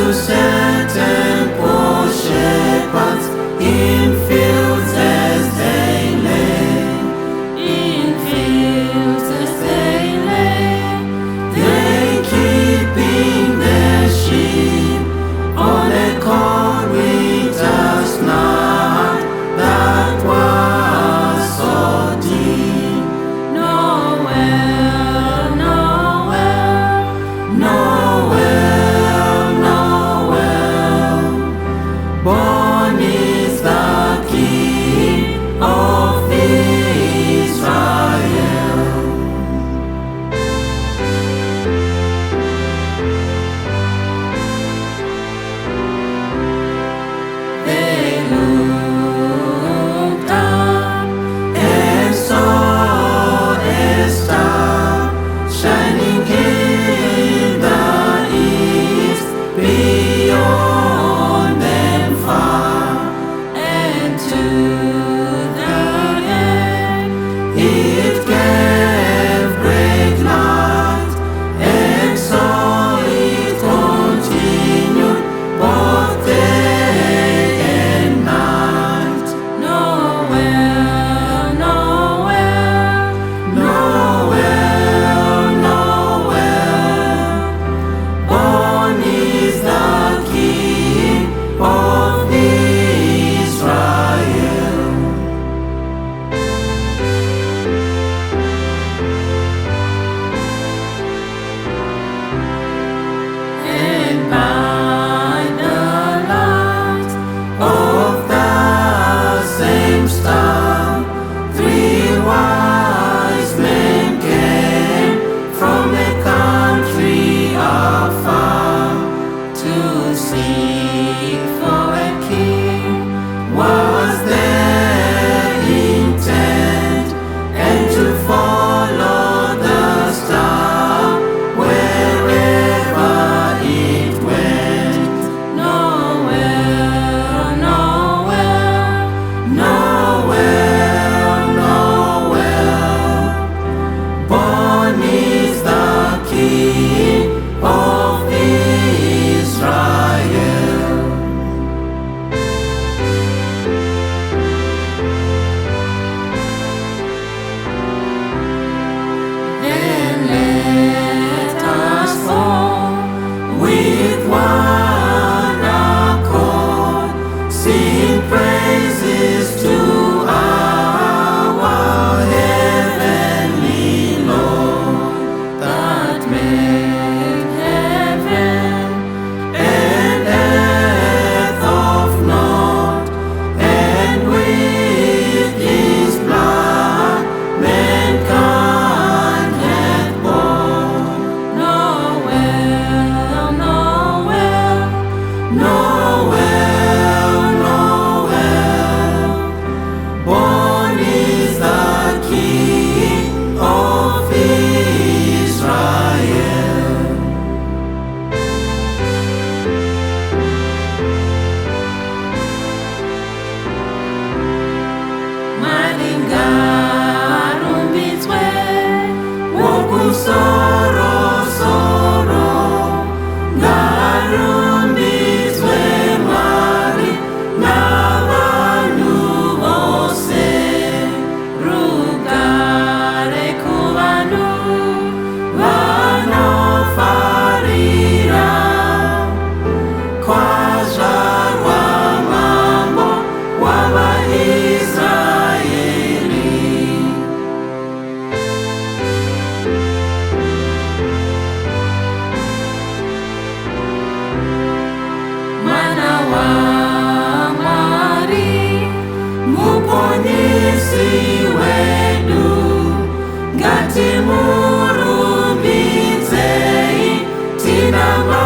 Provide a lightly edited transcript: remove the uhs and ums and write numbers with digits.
to certain poor shepherds in fields as they lay, In fields as they lay, they keeping their sheep on a cold winter's night that was so deep. Noel, Noel, Noel, Noel, born is the King of Israel. they looked up And saw a star shining in the east, beyond them far, and to the end it gave great light, and so it continued both day and night. Noel, Noel, Noel, Noel, born is the King of Israel. and by the light Of the same star, 3 wise men came from a country afar to seek for a king. was their intent, and to follow the star wherever it went. Noel, Noel, Noel, Noel, born is the King of Israel. then let us all With one accord, sing praises to our heavenly Lord, that made heaven and earth of naught, and with His blood mankind hath bought. Noel, Noel, Noel, Noel, born is the King of Israel. malingarumbitswe Wokusoro, soro, ngarumbizwe Mwari n'abantu bose. rugare ku bantu Banofarira kwazarwa mambo w'Abaisraeli. mwana wa Mwari Muponyisi wedu ngati murumbidzei tinamba